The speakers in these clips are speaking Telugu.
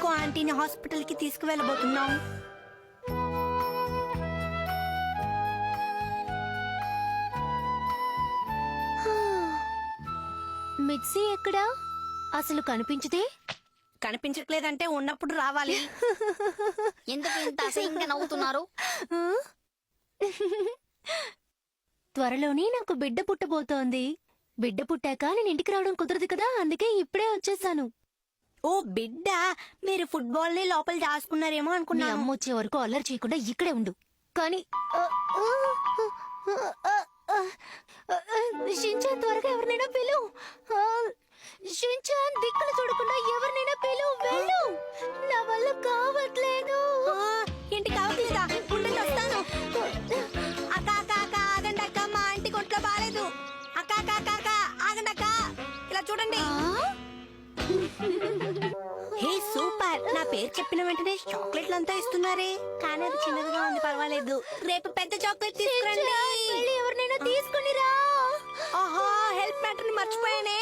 కీకో ఆంటీని హాస్పిటల్ కి తీసుకువెళ్ళబోతున్నాం. మిర్చి ఎక్కడా? అసలు కనిపించదే. కనిపించట్లేదంటే ఉన్నప్పుడు రావాలి. ఎందుకు ఇంత అసహ్యంగా నవ్వుతున్నారు? త్వరలోనే నాకు బిడ్డ పుట్టబోతోంది. బిడ్డ పుట్టాక నేను ఇంటికి రావడం కుదరదు కదా, అందుకే ఇప్పుడే వచ్చేసాను. ఓ బిడ్డ, మీరు ఫుట్బాల్ ని లోపల దాచుకున్నారేమో మీ అనుకున్నా. అమ్మ వచ్చే వరకు అల్లరి చేయకుండా ఇక్కడే ఉండు. కానీ షించాన్, త్వరగా ఎవరినైనా పిలువు. షించాన్, దిక్కులు చూడకుండా ఎవరినైనా పిలువు. వెళ్ళు, నా వల్ల కావట్లేదు. ఇంటికి కావట్లేదా? ఉండండి, వస్తాను. అక్క అక్క అక్క ఆగండి అక్క, మా ఆంటీ కొట్లో బాలేదు. అక్క అక్క అక్క అక్క ఆగండి అక్క, ఇలా చూడండి. హే సూపర్, నా పేరు చెప్పిన వెంటనే చాక్లెట్లు అంతా ఇస్తున్నారే. కానీ అది చిన్నదిగా ఉంది, పర్వాలేదు. రేపు పెద్ద చాక్లెట్ తీసుకురండి. వెళ్ళి ఎవరినైనా తీసుకుని రా. ఆహా, హెల్ప్ మ్యాటర్ ని మర్చిపోయానే.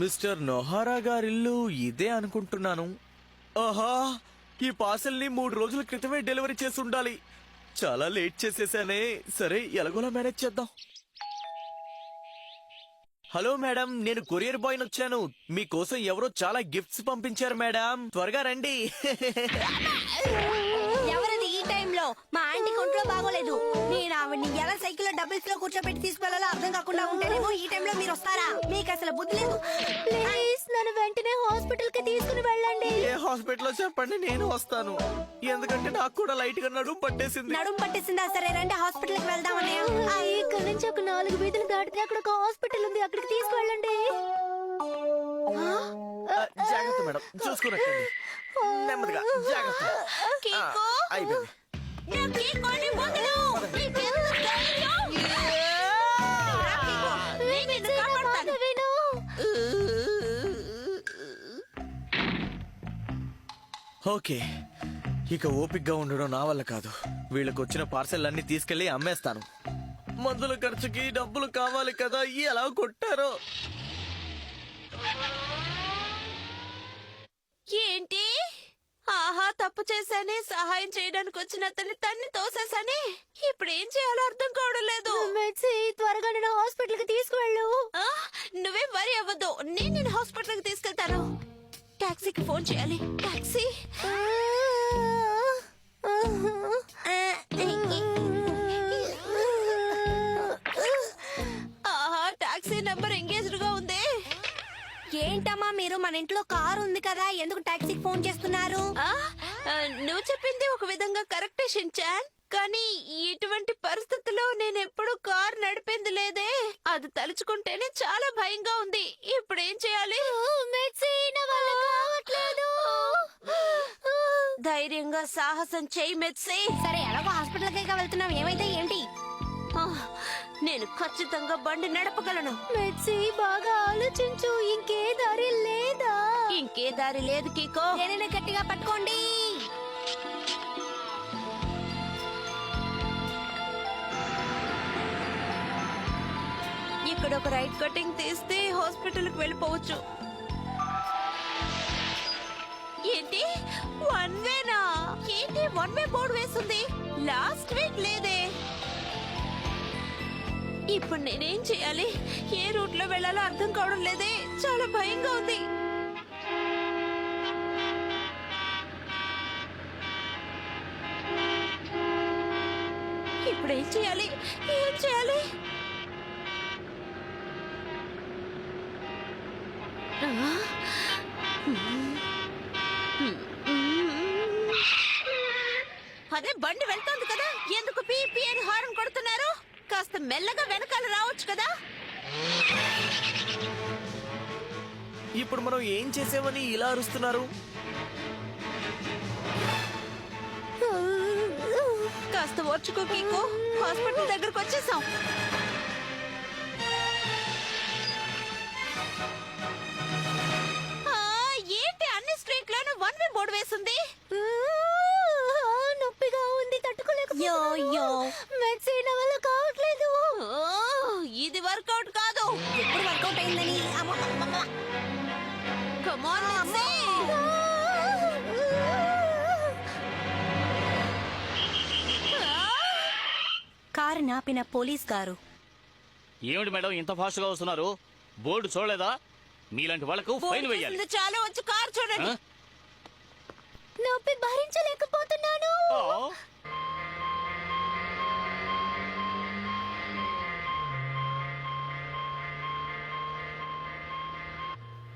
మిస్టర్ నొహారా గారిల్లు ఇదే అనుకుంటున్నాను. ఆహా, ఈ పార్సల్ ని 3 రోజుల క్రితమే డెలివరీ చేసి ఉండాలి. చాలా లేట్ చేసేసానే. సరే, ఎలాగోలా మేనేజ్ చేద్దాం. హలో మేడం, నేను కొరియర్ బాయ్ వచ్చాను. మీకోసం ఎవరో చాలా గిఫ్ట్స్ పంపించారు మేడం, త్వరగా రండి. ఎవరది ఈ టైంలో? మా ఆంటీ కొంట్లో బాగోలేదు. నేను ఆవిడ్ని ఎలా సైకిల్ లో డబుల్స్ లో కూర్చోబెట్టి తీసుకెళ్లాలో అర్థం కాకుండా ఉంటేనేమో ఈ టైంలో మీరు వస్తారా? మీకు అసలు బుద్ధి లేదు. ప్లీజ్ నన్ను వెంటనే హాస్పిటల్ కి తీసుకుని వెళ్ళండి. ఏ హాస్పిటల్లో చెప్పండి, నేను వస్తాను. ఎందుకంటే నాకు కూడా లైట్ గా నడుము పట్టేసింది. నడుము పట్టేసిందా? సరే రండి, హాస్పిటల్ కి వెళ్దామని. ఇక్కడ నుంచి ఒక 4 వీధులు దాటితే అక్కడ ఒక హాస్పిటల్ ఉంది, అక్కడికి తీసుకువెళ్ళండి. జాగ్రత్త మేడం, చూసుకున్నట్టు నెమ్మదిగా జాగ్రత్త. కీకో, అయిపోయింది. నా కీకోని వదలు. నీకెంత ధైర్యం? రా కీకో, నేను నిన్ను కాపాడతాను. విను. ఓకే, ఇక ఓపిగ్గా ఉండడం నా వల్ల కాదు. వీళ్ళకి వచ్చిన పార్సెల్ అన్ని తీసుకెళ్లి అమ్మేస్తాను. మందుల ఖర్చుకి డబ్బులు కావాలి కదా, ఎలా కొట్టారో. ఏంటి? ఆహా, తప్పు చేశానే. సహాయం చేయడానికి వచ్చిన అతన్ని తన్ని తోసేసానే. ఇప్పుడు ఏం చేయాలో అర్థం కావడం లేదు. మెర్సీ, త్వరగా నేను హాస్పిటల్ కి తీసుకువెళ్ళు. నువ్వేం వరి అవ్వద్దు, నేను హాస్పిటల్ కి తీసుకెళ్తాను. టాక్సీకి ఫోన్ చేయాలి. టాక్సీ. ఆహా, టాక్సీ నంబర్ ఎంగేజ్డ్ గా ఉంది. ఏంటమ్మా మీరు, మన ఇంట్లో కారు ఉంది కదా, ఎందుకు టాక్సీకి ఫోన్ చేస్తున్నారు? నువ్వు చెప్పింది ఒక విధంగా కరెక్టే షిన్చాన్, కానీ ఇటువంటి పరిస్థితుల్లో నేను ఎప్పుడు కారు నడిపింది లేదే. అది తలుచుకుంటేనే చాలా భయంగా ఉంది. ఇప్పుడు ఏం చేయాలి? ధైర్యంగా సాహసం చెయ్యి మెత్సీ. సరే, ఎలాగో హాస్పిటల్ కి వెళ్తున్నాం, ఏమైతే ఏంటి? నేను ఖచ్చితంగా బండి నడపగలను. మెర్సీ, బాగా ఆలోచించు. ఇంకే దారి లేదా? ఇంకే దారి లేదు కీకో. నేనే గట్టిగా పట్టుకోండి. ఇక్కడ ఒక రైట్ కటింగ్ తీస్తే హాస్పిటల్ కి వెళ్ళిపోవచ్చు. ఏంటి, 1 వేనా? ఏంటి 1 వే బోర్డు వేస్తుంది? లాస్ట్ వీక్ లేదే. ఇప్పుడు నేనేం చేయాలి? ఏ రూట్ లో వెళ్ళాలో అర్థం కావడం లేదే. చాలా భయంగా ఉంది. ఇప్పుడు ఏం చేయాలి? ఏం చేయాలి? అదే బండి వెళ్తోంది కదా, ఎందుకు పీ పీ అని హార్న్ కొడుతున్నారు? కాస్త మెల్లగా వెనకాల రావచ్చు కదా. ఇప్పుడు మనం ఏం చేసామని ఇలా అరుస్తున్నారు? కాస్త ఓర్చుకో కీకో, హాస్పిటల్ దగ్గరకు వచ్చేసాం. ఏంటి అన్ని స్ట్రీట్ లోనూ 1 వే బోర్డు వేసింది? నొప్పిగా ఉంది, తట్టుకోలేకపోతున్నాను. మెర్సీ, నా వల్ల కావట్లేదు. ఇది వర్కౌట్ కాదు. ఎప్పుడు వర్కౌట్ అయిందని. కమాన్ మెర్సీ. కారుని ఆపిన పోలీస్ గారు. ఏమిటి మేడం ఇంత ఫాస్ట్ గా వస్తున్నారు? బోర్డు చూడలేదా? మీలాంటి వాళ్ళకు ఫైన్ వేయాలి. చాలా వచ్చి కారు చూడండి. ఆ? నొప్పి భరించలేకపోతున్నాను. ఆ?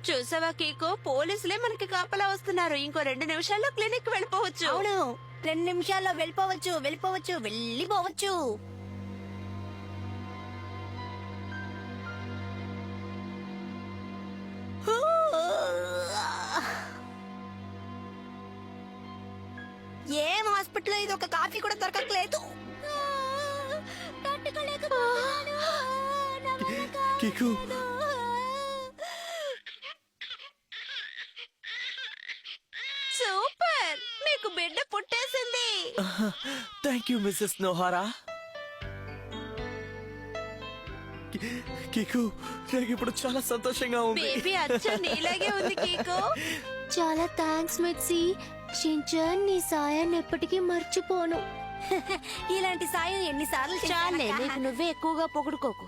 చూసావా కేకో, పోలీసులే మనకి కాపలా వస్తున్నారు. ఇంకో 2 నిమిషాల్లో క్లినిక్ వెళ్ళిపోవచ్చు. అవును, 2 నిమిషాల్లో వెళ్ళిపోవచ్చు. ఏం హాస్పిటల్ ఇది, ఒక కాఫీ కూడా దొరకట్లేదు. కికు సూపర్, మీకు బిడ్డ పుట్టేసింది. Thank you Mrs Nohara. Kiku నాకు ఇప్పుడు చాలా సంతోషంగా ఉంది. బేబీ అచ్చం నీలాగే ఉంది కేకో. చాలా థ్యాంక్స్ మెట్సీ. షించాన్, నీ సాయాన్ని ఎప్పటికీ మర్చిపోను. ఇలాంటి సాయం ఎన్నిసార్లు చాలే, నీకు నువ్వే ఎక్కువగా పొగుడుకోకు.